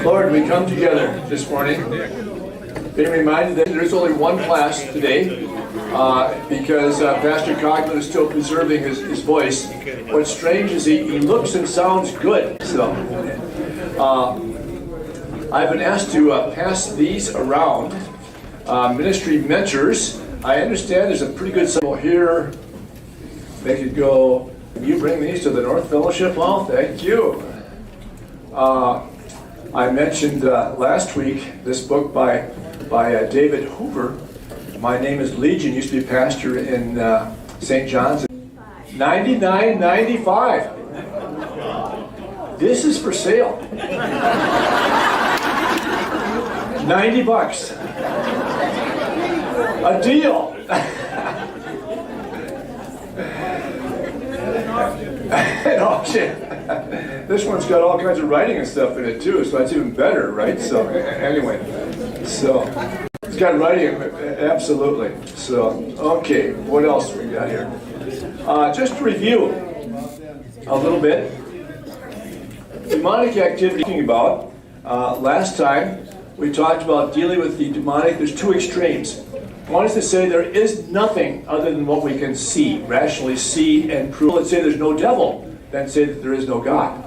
Lord, we come together this morning, being reminded that there's only one class today because Pastor Coughlin is still preserving his voice. What's strange is he looks and sounds good. So I've been asked to pass these around. Ministry mentors. I understand there's a pretty good symbol here. Make it go. You bring these to the North Fellowship Hall? Thank you. I mentioned last week this book by David Hoover. My name is Legion. Used to be pastor in St. John's. $99.95. This is for sale. $90. A deal. An auction. This one's got all kinds of writing and stuff in it too, so that's even better, right? So anyway, so it's got writing, absolutely. So okay, what else we got here? Just to review a little bit, demonic activity. Talking about last time we talked about dealing with the demonic. There's two extremes. One is to say there is nothing other than what we can see, rationally see and prove. Let's say there's no devil, then say that there is no God.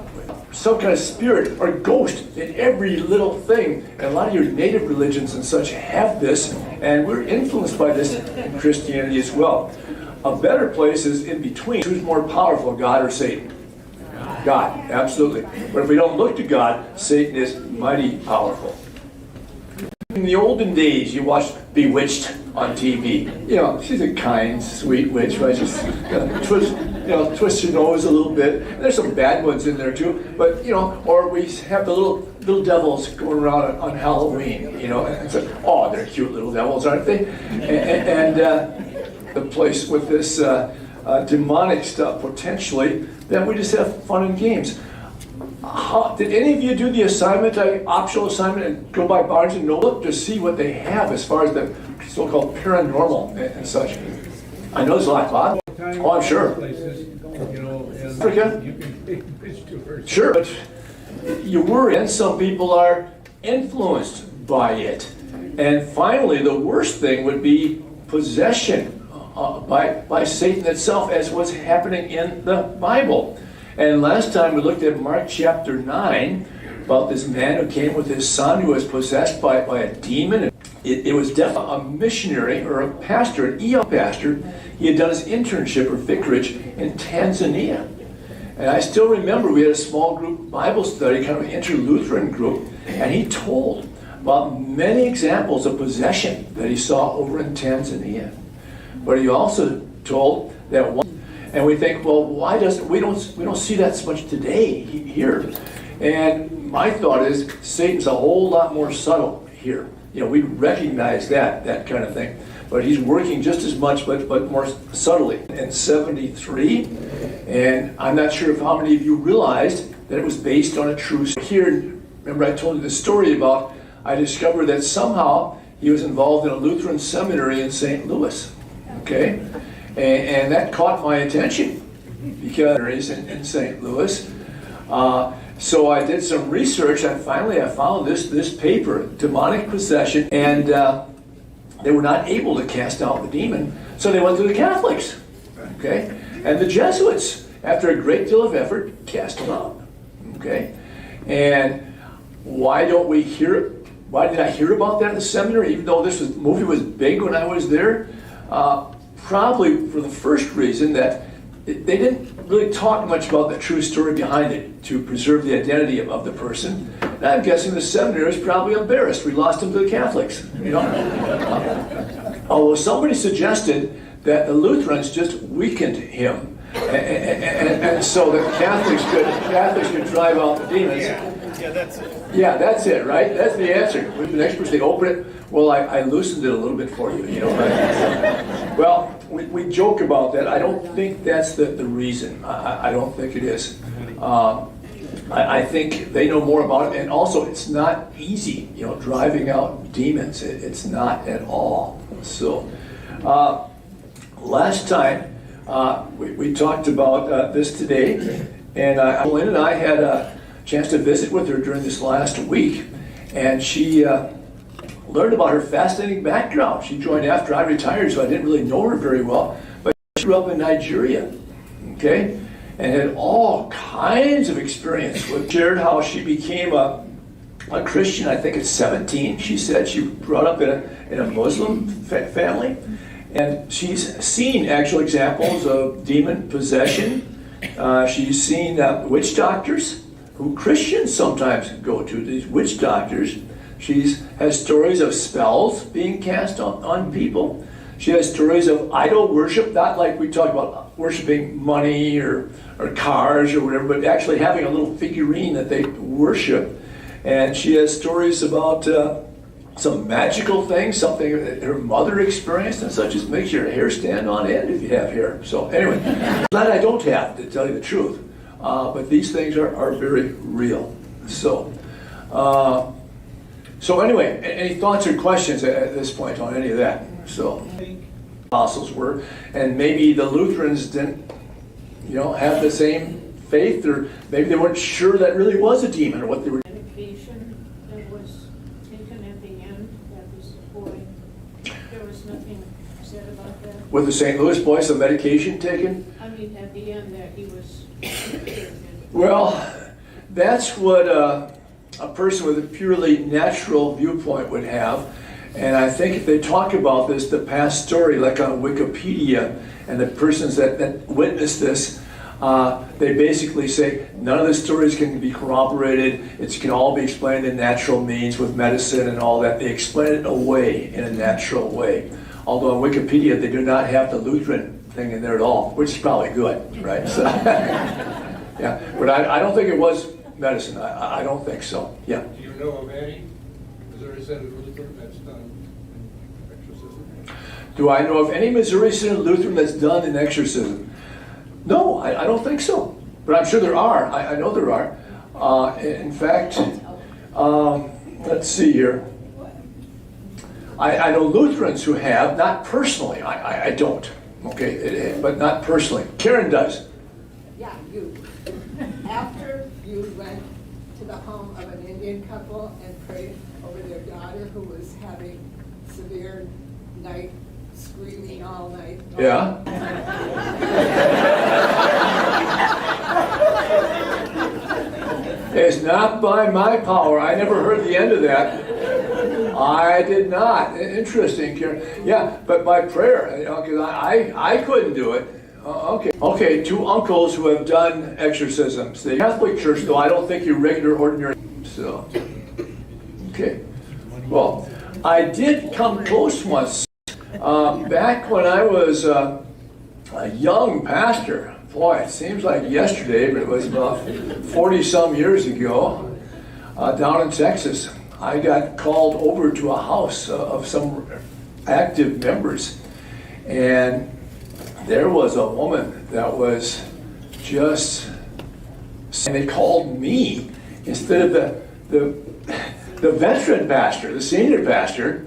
Some kind of spirit or ghost in every little thing. And a lot of your native religions and such have this, and we're influenced by this in Christianity as well. A better place is in between. Who's more powerful, God or Satan? God, absolutely. But if we don't look to God, Satan is mighty powerful. In the olden days, you watched Bewitched on TV. You know, she's a kind, sweet witch, right? Just twist your nose a little bit. And there's some bad ones in there too. But or we have the little devils going around on Halloween. And so, oh, they're cute little devils, aren't they? And the place with this demonic stuff potentially, then we just have fun and games. Did any of you do the assignment, optional assignment, and go by Barnes and Noble to see what they have as far as the so-called paranormal and such? I know there's a lot, Bob. Oh, I'm sure. Africa? Sure, but you worry, and some people are influenced by it. And finally, the worst thing would be possession by Satan itself, as was happening in the Bible. And last time we looked at Mark chapter 9 about this man who came with his son who was possessed by a demon. It was definitely a missionary or a pastor, an EL pastor. He had done his internship or vicarage in Tanzania. And I still remember we had a small group Bible study, kind of an inter-Lutheran group, and he told about many examples of possession that he saw over in Tanzania. But he also told that one. And we think, well, why doesn't we don't see that so much today here? And my thought is Satan's a whole lot more subtle here. We recognize that kind of thing. But he's working just as much, but more subtly. In 73, and I'm not sure if how many of you realized that it was based on a true story. Here, remember I told you the story about, I discovered that somehow he was involved in a Lutheran seminary in St. Louis. Okay? And that caught my attention because it's in St. Louis. So I did some research, and finally I found this paper, Demonic Possession, and they were not able to cast out the demon, so they went to the Catholics. Okay? And the Jesuits, after a great deal of effort, cast them out. Okay? And why did I hear about that in the seminary, even though this movie was big when I was there? Probably for the first reason that they didn't really talk much about the true story behind it to preserve the identity of the person. And I'm guessing the seminary was probably embarrassed. We lost him to the Catholics. Although somebody suggested that the Lutherans just weakened him, and so the Catholics could drive out the demons. Yeah, that's it. Yeah, that's it, right? That's the answer. With the next person, they open it. Well, I loosened it a little bit for you, right? Well, we joke about that. I don't think that's the reason. I don't think it is. I think they know more about it, and also it's not easy, driving out demons. It's not at all. So, last time we talked about this today, and Lynn and I had a chance to visit with her during this last week, and she learned about her fascinating background. She joined after I retired, so I didn't really know her very well, but she grew up in Nigeria, okay? And had all kinds of experience. Shared how she became a Christian, I think at 17. She said she brought up in a Muslim family. And she's seen actual examples of demon possession. She's seen witch doctors, who Christians sometimes go to, these witch doctors. She has stories of spells being cast on people. She has stories of idol worship, not like we talk about worshiping money or cars or whatever, but actually having a little figurine that they worship. And she has stories about some magical things, something that her mother experienced, and such as makes your hair stand on end if you have hair. So anyway, that I don't have, to tell you the truth. But these things are very real. So anyway, any thoughts or questions at this point on any of that? So, apostles were, and maybe the Lutherans didn't, have the same faith, or maybe they weren't sure that really was a demon or what they were. Medication that was taken at the end, that was the boy. There was nothing said about that. With the St. Louis boy, some medication taken? I mean, at the end that he was. Well, that's what a person with a purely natural viewpoint would have. And I think if they talk about this, the past story, like on Wikipedia, and the persons that witnessed this, they basically say none of the stories can be corroborated. It can all be explained in natural means with medicine and all that. They explain it away in a natural way. Although on Wikipedia, they do not have the Lutheran thing in there at all, which is probably good, right? So, yeah, but I don't think it was medicine. I don't think so. Yeah. Do you know of any Missouri Synod Lutheran that's done exorcism? Do I know of any Missouri Synod Lutheran that's done an exorcism? No, I don't think so. But I'm sure there are. I know there are. In fact, let's see here. I know Lutherans who have, not personally. I don't. Okay, but not personally. Karen does. Yeah, you. After you went to the home of an Indian couple and prayed over their daughter who was having severe night screaming all night. Yeah. It's not by my power. I never heard the end of that. I did not. Interesting, Karen. Yeah, but by prayer, because I couldn't do it. Okay, two uncles who have done exorcisms. The Catholic Church, though, I don't think you're regular, ordinary. So, okay. Well, I did come close once. Back when I was a young pastor. Boy, it seems like yesterday, but it was about 40-some years ago, down in Texas. I got called over to a house of some active members, and there was a woman that was just, and they called me instead of the veteran pastor, the senior pastor,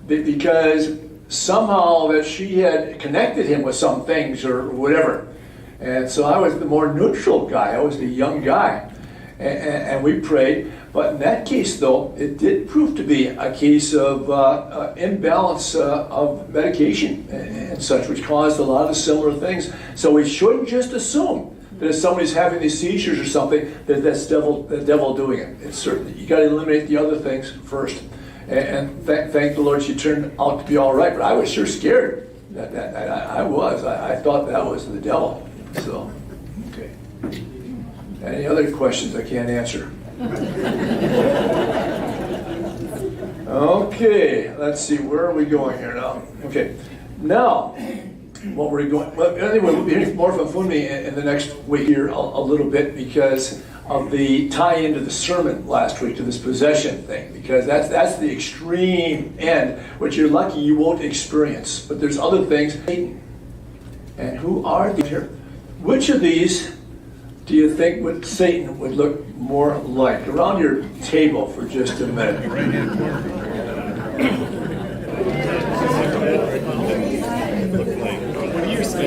because somehow that she had connected him with some things or whatever. And so I was the more neutral guy. I was the young guy. And we prayed. But in that case, though, it did prove to be a case of imbalance of medication and such, which caused a lot of similar things. So we shouldn't just assume that if somebody's having these seizures or something, that's the devil doing it. It's certainly, you got to eliminate the other things first. And thank the Lord, she turned out to be all right. But I was sure scared. I thought that was the devil. So, okay. Any other questions I can't answer? Okay, let's see, where are we going here now? Okay, now, what we're going, well, anyway, we'll be hearing more from Funmi in the next week here a little bit because of the tie-in to the sermon last week, to this possession thing, because that's the extreme end, which you're lucky you won't experience. But there's other things. And who are these here? Which of these do you think what Satan would look more like? Around your table for just a minute. What do you say?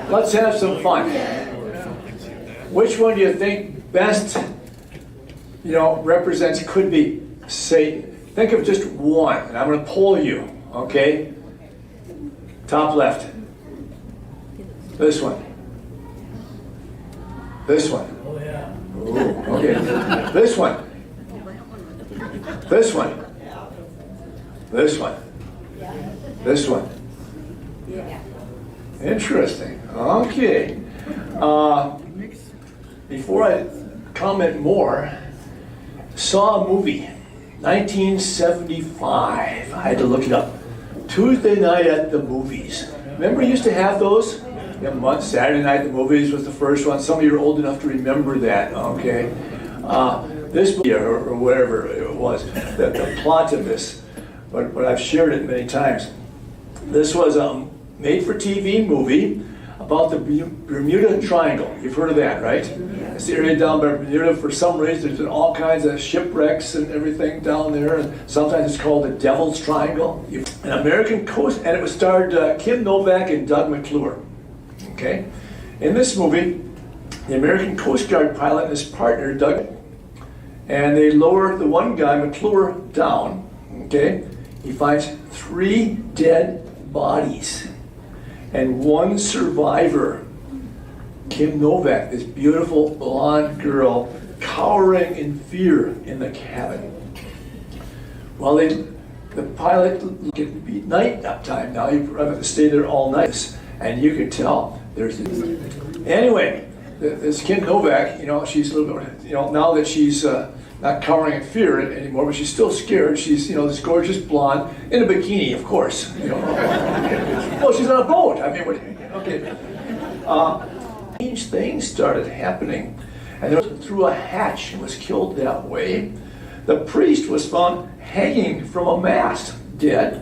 Let's have some fun. Which one do you think best, represents, could be Satan? Think of just one, and I'm going to poll you, okay? Top left. This one. This one. Oh, yeah. Ooh, okay. This one. This one. This one. This one. Interesting. Okay. Before I comment more, saw a movie, 1975. I had to look it up. Tuesday night at the movies. Remember, you used to have those? Saturday night at the movies was the first one. Some of you are old enough to remember that. Okay. This movie, or whatever it was, the plot of this, but I've shared it many times. This was a made-for-TV movie about the Bermuda Triangle. You've heard of that, right? It's the area down by Bermuda. For some reason, there's been all kinds of shipwrecks and everything down there, and sometimes it's called the Devil's Triangle. An American coast, and it was starred Kim Novak and Doug McClure. Okay? In this movie, the American Coast Guard pilot and his partner, Doug, and they lower the one guy, McClure, down. Okay? He finds 3 dead bodies and 1 survivor, Kim Novak, this beautiful blonde girl, cowering in fear in the cabin. Well, the pilot, it can be night time now, you have to stay there all night, and you can tell there's anyway, this Kim Novak, she's a little bit, now that she's not cowering in fear anymore, but she's still scared. She's, this gorgeous blonde in a bikini, of course. Well, she's on a boat. I mean, okay. Strange things started happening, and there was through a hatch and was killed that way. The priest was found hanging from a mast, dead.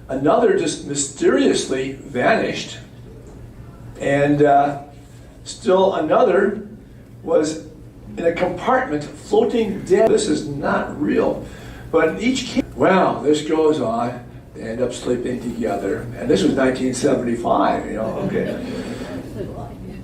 Another just mysteriously vanished, and still another was in a compartment floating dead. This is not real, but in each case, wow, this goes on. They end up sleeping together, and this was 1975. Okay.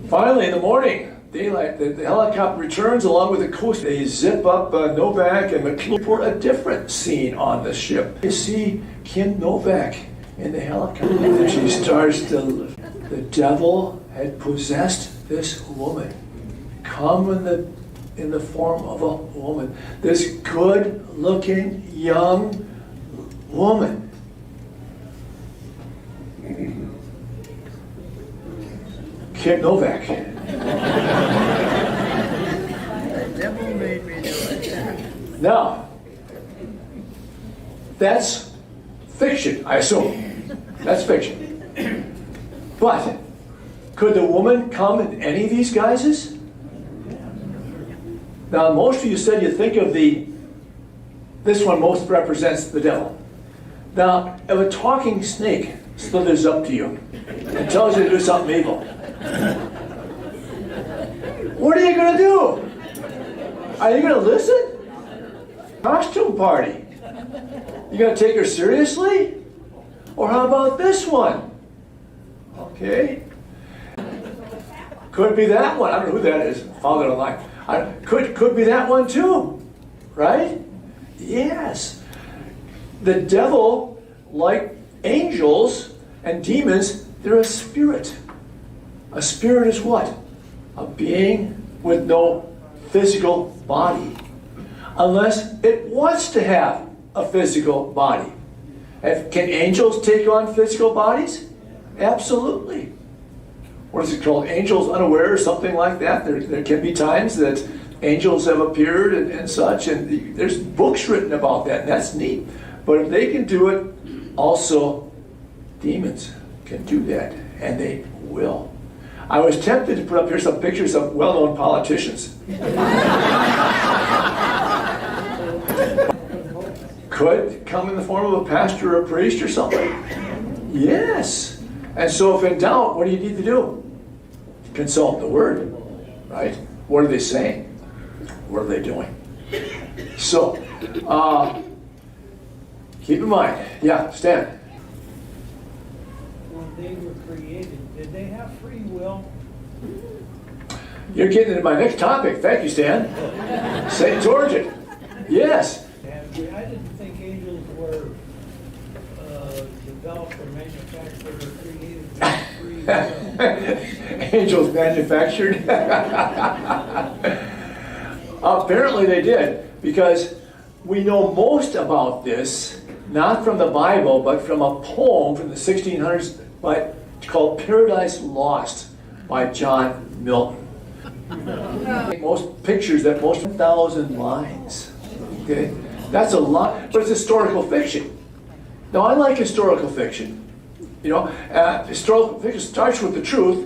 Finally, in the morning, daylight, the helicopter returns along with the coast. They zip up Novak and McClure for a different scene on the ship. You see Kim Novak in the helicopter, and she starts to. The devil had possessed this woman. Come in the form of a woman. This good-looking young woman. Kim Novak. The devil made me do it. Now, that's fiction, I assume. That's fiction. But could the woman come in any of these guises? Now, most of you said you think of this one most represents the devil. Now, if a talking snake slithers up to you and tells you to do something evil, what are you going to do? Are you going to listen? Costume party. You going to take her seriously? Or how about this one? Okay. Could be that one. I don't know who that is. Father online. Could be that one too, right? Yes. The devil, like angels and demons, they're a spirit. A spirit is what? A being with no physical body. Unless it wants to have a physical body. Can angels take on physical bodies? Absolutely. What is it called? Angels unaware or something like that. There can be times that angels have appeared and such, and there's books written about that, and that's neat. But if they can do it Also, demons can do that, and they will. I was tempted to put up here some pictures of well-known politicians. Could come in the form of a pastor or a priest or something. Yes. And so if in doubt, what do you need to do? Consult the Word, right? What are they saying? What are they doing? So, keep in mind. Yeah, Stan. When they were created, did they have free will? You're getting into my next topic. Thank you, Stan. St. George. Yes. I didn't think angels were developed or manufactured or created with free will. Angels manufactured. Apparently they did, because we know most about this, not from the Bible, but from a poem from the 1600s called Paradise Lost by John Milton. Most pictures, that most 1,000 lines. Okay? That's a lot, but it's historical fiction. Now, I like historical fiction. You know, historical fiction starts with the truth,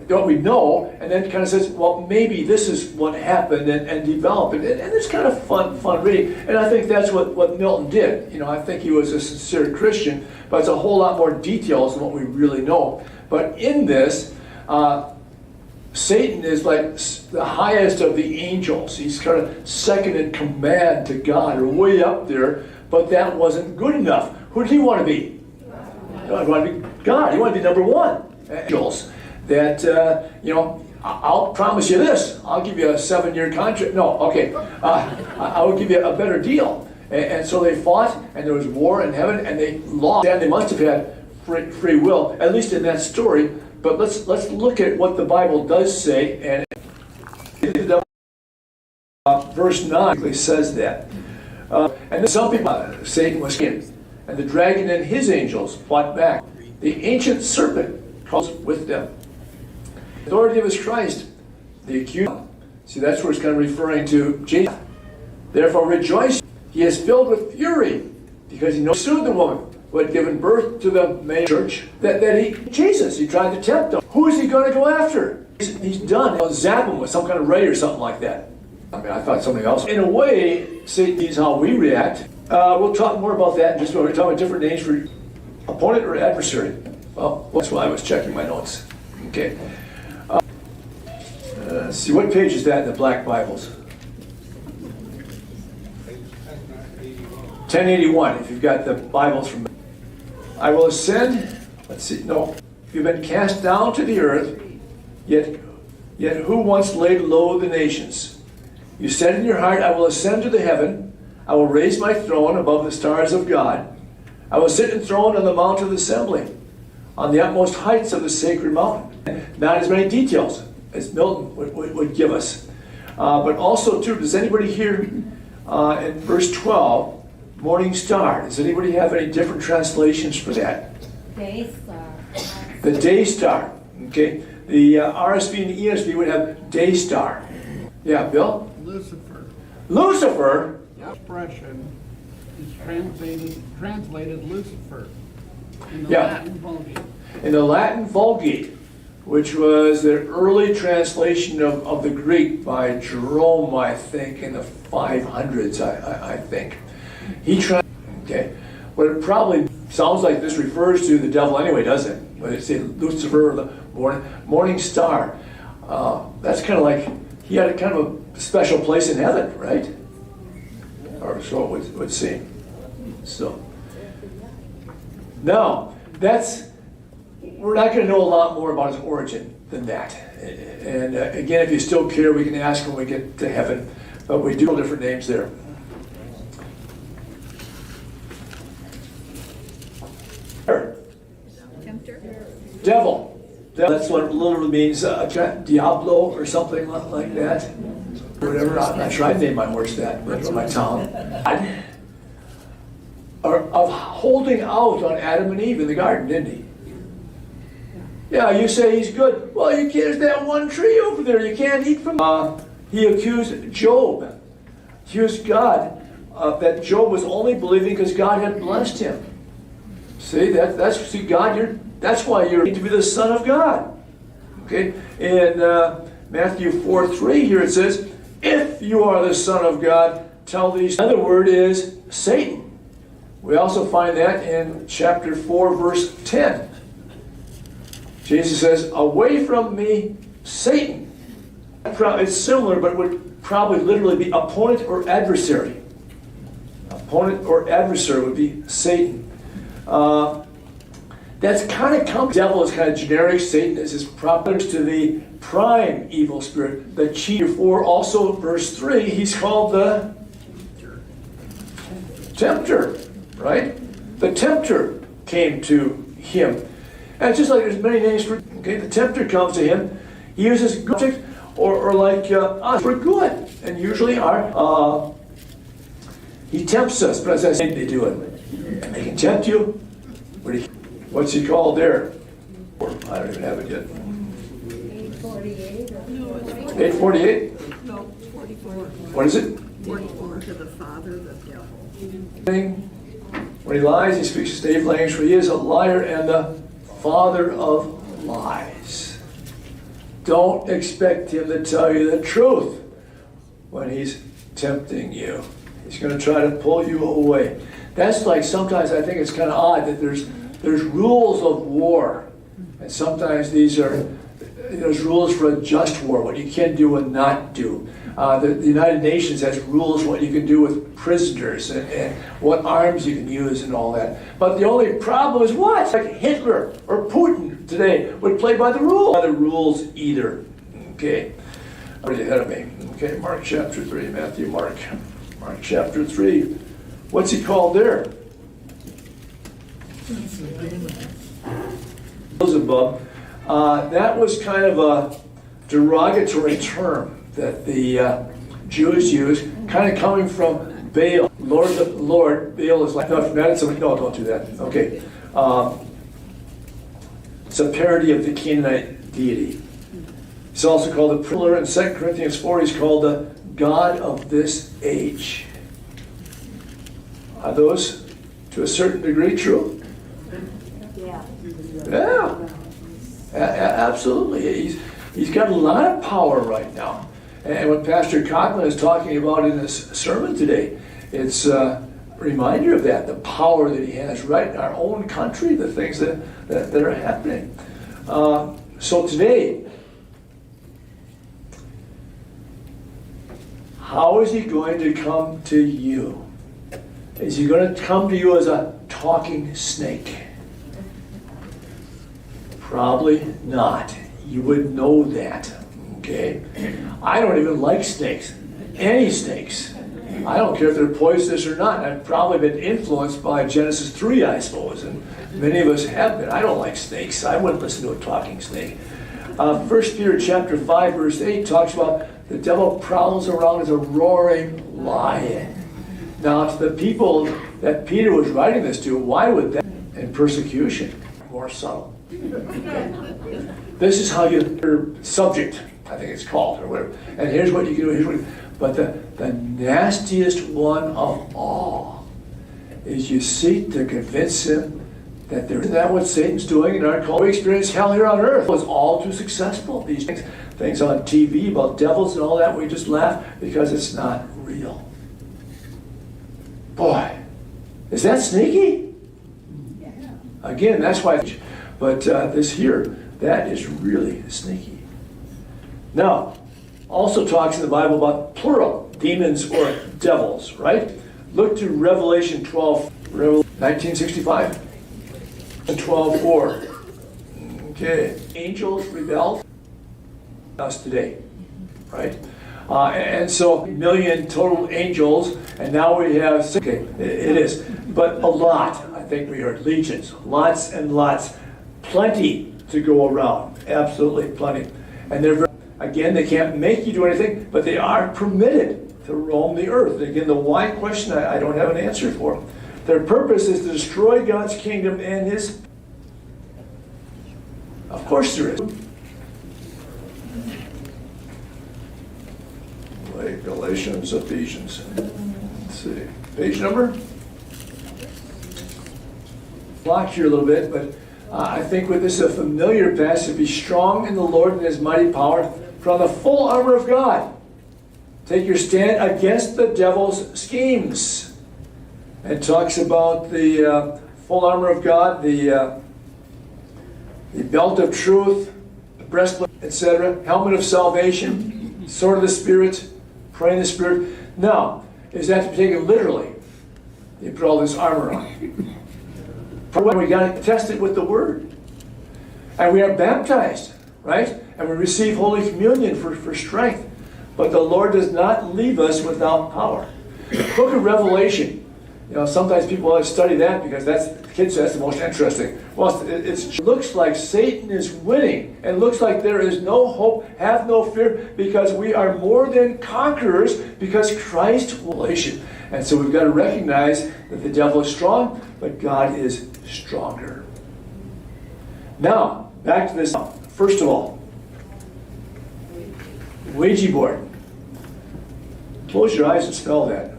what we know, and then kind of says, well, maybe this is what happened, and develop it. And it's kind of fun reading. And I think that's what Milton did. You know, I think he was a sincere Christian, but it's a whole lot more details than what we really know. But in this, Satan is like the highest of the angels. He's kind of second in command to God, or way up there, but that wasn't good enough. Who did he want to be? He wanted to be God. He wanted to be number one. Angels. That, you know, I'll promise you this. I'll give you a 7-year contract. No, okay. I will give you a better deal. And so they fought, and there was war in heaven, and they lost. And they must have had free will, at least in that story. But let's look at what the Bible does say, and verse 9 says that. And then some people, Satan was king, and the dragon and his angels fought back. The ancient serpent calls with them. The authority of his Christ, the accused. See, that's where it's kind of referring to Jesus. Therefore rejoice, he is filled with fury, because he sued the woman who had given birth to the main church, Jesus, he tried to tempt him. Who is he going to go after? He's done. He'll zap him with some kind of ray or something like that. I mean, I thought something else. In a way, Satan sees how we react. We'll talk more about that in just a moment. We're talking about different names for opponent or adversary. Well, that's why I was checking my notes. Okay. Let's see, what page is that in the black Bibles? 1081, if you've got the Bibles from. I will ascend, let's see, no. You've been cast down to the earth, yet who once laid low the nations? You said in your heart, I will ascend to the heaven, I will raise my throne above the stars of God. I will sit enthroned on the mount of the assembly, on the utmost heights of the sacred mountain. Not as many details as Milton would give us. But also, too, does anybody here in verse 12, morning star, does anybody have any different translations for that? Day star. The day star. Okay. The RSV and the ESV would have day star. Yeah, Bill? Lucifer. Lucifer? The expression is translated Lucifer in the Yeah. Latin Vulgate. In the Latin Vulgate, which was the early translation of the Greek by Jerome, I think, in the 500s, I think. Okay. Well, it probably sounds like this refers to the devil anyway, doesn't it? But it's Lucifer, the morning star. That's kind of like, he had a kind of a special place in heaven, right? Or so it would seem. So, now, we're not going to know a lot more about his origin than that. And again, if you still care, we can ask when we get to heaven. But we do have different names there. Tempter? Devil. That's what it literally means, Diablo or something like that. Whatever. I'm not sure I named my horse that, but from my town. Of holding out on Adam and Eve in the garden, didn't he? Yeah, you say he's good. Well, you can't, there's that one tree over there. You can't eat from. He accused Job. Accused God that Job was only believing because God had blessed him. See, see, God, that's why you're to be the Son of God. Okay? In Matthew 4:3 here it says, if you are the Son of God, tell these. Another word is Satan. We also find that in chapter 4, verse 10. Jesus says, away from me, Satan. It's similar, but would probably literally be opponent or adversary. Opponent or adversary would be Satan. That's kind of comes. Devil is kind of generic. Satan is his proper to the prime evil spirit. The cheater. 4 also verse 3. He's called the tempter, right? The tempter came to him, and it's just like there's many names for. Okay, the tempter comes to him. He uses good or like us for good, and usually our. He tempts us, but as I say, they do it. They can tempt you. What's he called there? I don't even have it yet. 848. 848? No, 44. What is it? 44 to the Father, the devil. When he lies, he speaks his native language, for he is a liar and the father of lies. Don't expect him to tell you the truth when he's tempting you. He's going to try to pull you away. That's like sometimes I think it's kind of odd that there's rules of war, and sometimes there's rules for a just war, what you can do and not do. The United Nations has rules what you can do with prisoners and what arms you can use and all that. But the only problem is what? Like Hitler or Putin today would play by the rules. By the rules either. Okay, already ahead of me. Okay, Mark chapter 3, Matthew, Mark chapter 3. What's he called there? Beelzebub. That was kind of a derogatory term that the Jews used, kind of coming from Baal. Lord, Baal is like, no, don't do that. Okay. It's a parody of the Canaanite deity. He's also called the pillar. In 2 Corinthians 4, he's called the God of this age. Are those, to a certain degree, true? Yeah. Absolutely. He's got a lot of power right now. And what Pastor Cochran is talking about in this sermon today, it's a reminder of that, the power that he has right in our own country, the things that are happening. So today, how is he going to come to you? Is he going to come to you as a talking snake? Probably not. You would know that. Okay? I don't even like snakes. Any snakes. I don't care if they're poisonous or not. I've probably been influenced by Genesis 3, I suppose, and many of us have been. I don't like snakes. I wouldn't listen to a talking snake. 1 Peter chapter 5, verse 8 talks about the devil prowls around as a roaring lion. Now, to the people that Peter was writing this to, why would that? In persecution, more subtle. This is how your subject, I think it's called, or whatever. And here's what you can do. But the nastiest one of all is you seek to convince him that isn't that what Satan's doing in our culture? We experience hell here on earth. It was all too successful. These things on TV about devils and all that, we just laugh because it's not real. Boy, is that sneaky? Yeah. Again, that's why. But this here, that is really sneaky. Now, also talks in the Bible about plural, demons or devils, right? Look to Revelation 12, 1965, and 12:4. Okay, angels rebelled us today, right? And so, million total angels, and now we have, okay, it is, but a lot. I think we heard legions, lots and lots, plenty to go around, absolutely plenty. And they're, again, they can't make you do anything, but they are permitted to roam the earth. And again, the why question, I don't have an answer for. Their purpose is to destroy God's kingdom and his. Of course there is. Like Galatians, Ephesians. Let's see. Page number? flock here a little bit, but I think with this a familiar passage, be strong in the Lord and his mighty power, from the full armor of God. Take your stand against the devil's schemes. It talks about the full armor of God, the belt of truth, the breastplate, etc., helmet of salvation, sword of the Spirit, pray in the Spirit. Now, is that to be taken literally? You put all this armor on. We got to test it with the Word. And we are baptized, right? And we receive Holy Communion for strength. But the Lord does not leave us without power. Book of Revelation. Sometimes people always study that because kids say that's the most interesting. Well, it looks like Satan is winning. It looks like there is no hope, have no fear, because we are more than conquerors because Christ will relation. And so we've got to recognize that the devil is strong, but God is stronger. Now, back to this. First of all, Ouija board. Close your eyes and spell that.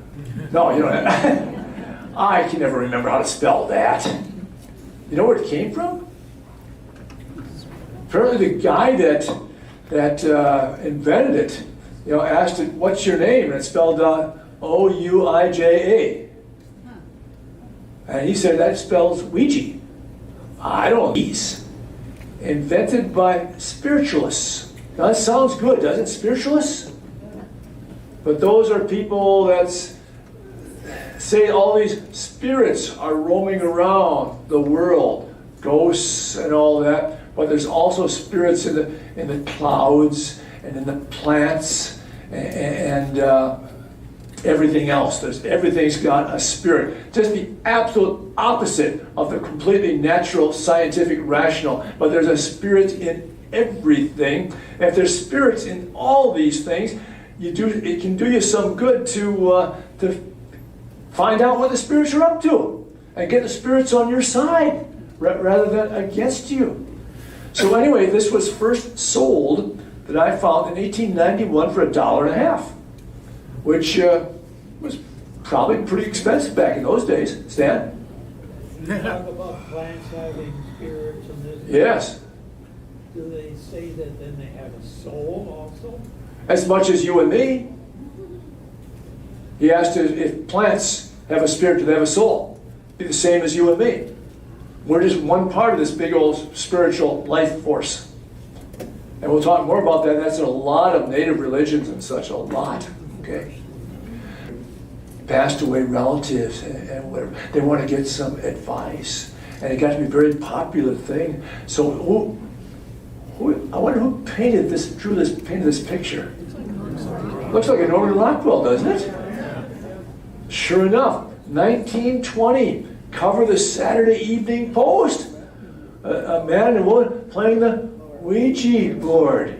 No, you don't have. I can never remember how to spell that. You know where it came from? Apparently the guy that invented it, asked it, "What's your name?" And it spelled Ouija. And he said that spells Ouija. I don't know. These. Invented by spiritualists. Now that sounds good, doesn't it? Spiritualists? But those are people that say all these spirits are roaming around the world, ghosts and all that. But there's also spirits in the clouds and in the plants and everything else. Everything's got a spirit. Just the absolute opposite of the completely natural, scientific, rational. But there's a spirit in everything. And if there's spirits in all these things, it can do you some good to find out what the spirits are up to and get the spirits on your side rather than against you. So anyway, this was first sold that I found in 1891 for $1.50, which was probably pretty expensive back in those days. Stan? Talk about plants having spirits and this. Yes. Do they say that then they have a soul also? As much as you and me. He asked if plants have a spirit, do they have a soul? Be the same as you and me. We're just one part of this big old spiritual life force. And we'll talk more about that. That's in a lot of native religions and such, a lot. Okay? Passed away relatives and whatever. They want to get some advice. And it got to be a very popular thing. So I wonder who painted this picture. Looks like a Norman Rockwell, doesn't it? Sure enough, 1920, cover the Saturday Evening Post. A man and a woman playing the Ouija board.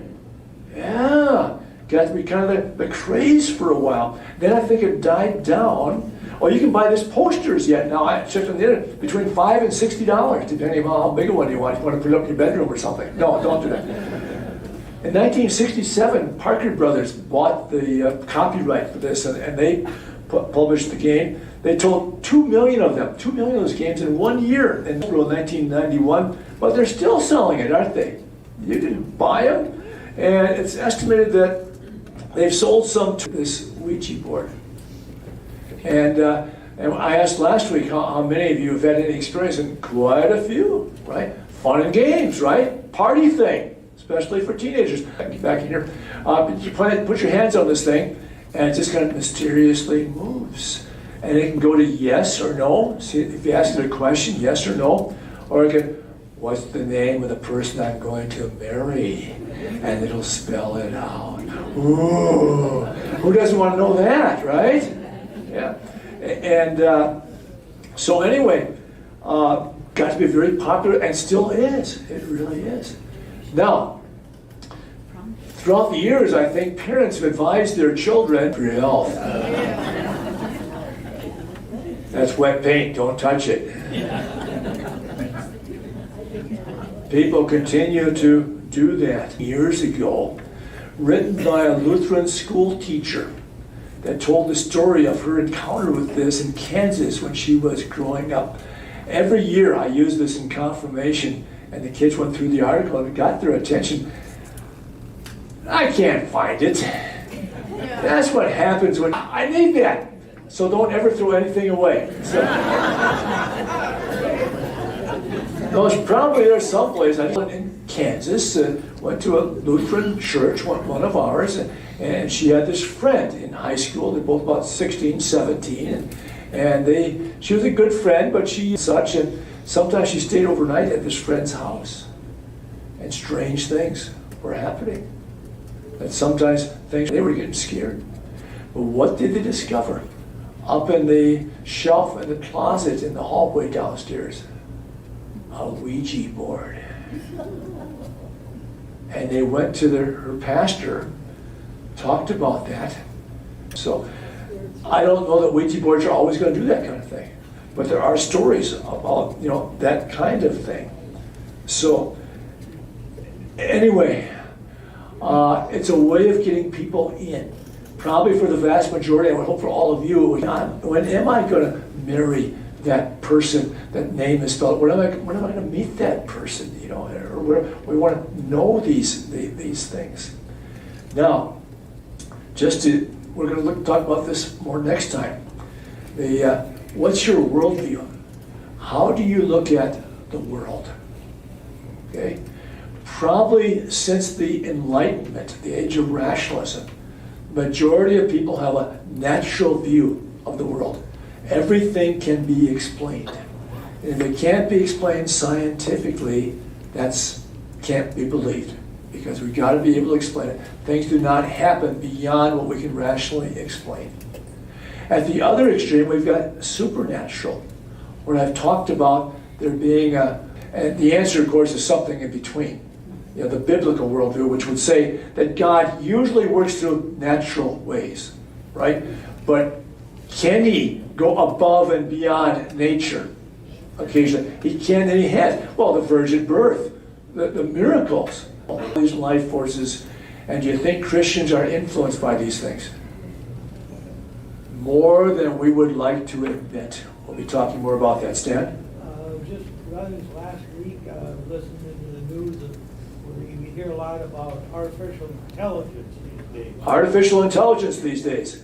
Yeah, got to be kind of the craze for a while. Then I think it died down. Oh, you can buy this posters yet now. I checked on the internet, between $5 and $60, depending on how big a one you want. If you want to put it up in your bedroom or something. No, don't do that. In 1967, Parker Brothers bought the copyright for this, and they published the game. They told 2 million of them, 2 million of those games in 1 year in 1991, but they're still selling it, aren't they? You can buy them, and it's estimated that they've sold some to this Ouija board. And I asked last week how many of you have had any experience, and quite a few, right? Fun and games, right? Party thing, especially for teenagers. Back in here, you put your hands on this thing, and it just kind of mysteriously moves. And it can go to yes or no. See, if you ask it a question, yes or no. Or it can, what's the name of the person I'm going to marry? And it'll spell it out. Ooh, who doesn't want to know that, right? Yeah. And so anyway, got to be very popular and still is. It really is. Now, throughout the years, I think parents have advised their children for your health. That's wet paint, don't touch it. People continue to do that. Years ago, written by a Lutheran school teacher that told the story of her encounter with this in Kansas when she was growing up. Every year I use this in confirmation, and the kids went through the article and it got their attention. I can't find it. That's what happens when I need that. So don't ever throw anything away. So, there's someplace, I went in Kansas, went to a Lutheran church, one of ours, and she had this friend in high school. They're both about 16, 17, and she was a good friend, but and sometimes she stayed overnight at this friend's house, and strange things were happening. And sometimes they were getting scared. But what did they discover? Up in the shelf in the closet in the hallway downstairs, a Ouija board. And they went to her pastor, talked about that. So I don't know that Ouija boards are always going to do that kind of thing, but there are stories about that kind of thing. So anyway, it's a way of getting people in. Probably for the vast majority, I would hope for all of you, when am I going to marry that person? That name is spelled. When am I going to meet that person? Or we want to know these things. Now, we're going to talk about this more next time. What's your worldview? How do you look at the world? Okay, probably since the Enlightenment, the age of rationalism, majority of people have a natural view of the world. Everything can be explained. And if it can't be explained scientifically, that can't be believed, because we've got to be able to explain it. Things do not happen beyond what we can rationally explain. At the other extreme, we've got supernatural, where I've talked about there being and the answer, of course, is something in between. The biblical worldview, which would say that God usually works through natural ways, right? But can he go above and beyond nature occasionally? He can, and he has. Well, the virgin birth, the miracles, all these life forces. And do you think Christians are influenced by these things? More than we would like to admit. We'll be talking more about that. Stan? Just last week, listening to the news, we hear a lot about artificial intelligence these days. Artificial intelligence these days.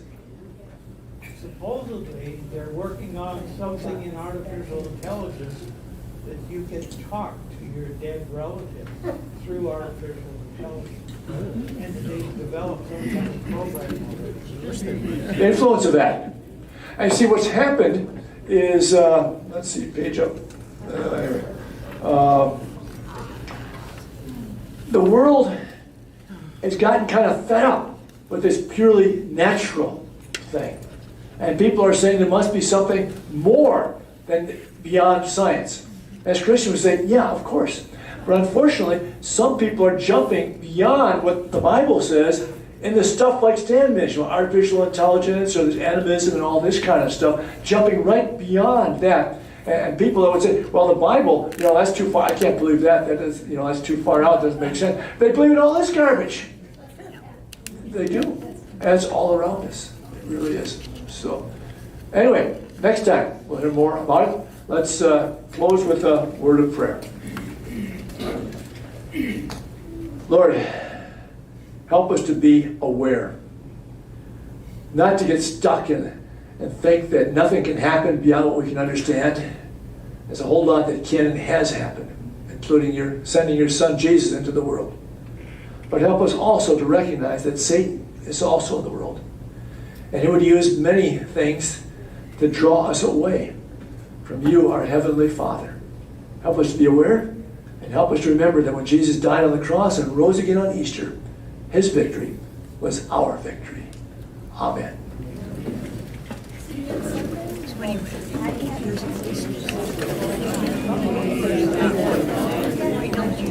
Supposedly, they're working on something in artificial intelligence that you can talk to your dead relative through artificial intelligence. And they develop some kind of program. The influence of that. And see, what's happened is, let's see, page up. The world has gotten kind of fed up with this purely natural thing. And people are saying there must be something more than beyond science. As Christians, we say, yeah, of course. But unfortunately, some people are jumping beyond what the Bible says in the stuff like Stan mentioned, artificial intelligence or this animism and all this kind of stuff, jumping right beyond that. And people that would say, well, the Bible, that's too far. I can't believe that. That is, that's too far out. Doesn't make sense. They believe in all this garbage. They do. And it's all around us. It really is. So, anyway, next time we'll hear more about it. Let's close with a word of prayer. Lord, help us to be aware. Not to get stuck in and think that nothing can happen beyond what we can understand. There's a whole lot that can and has happened, including sending your son Jesus into the world. But help us also to recognize that Satan is also in the world. And he would use many things to draw us away from you, our Heavenly Father. Help us to be aware, and help us to remember that when Jesus died on the cross and rose again on Easter, his victory was our victory. Amen. When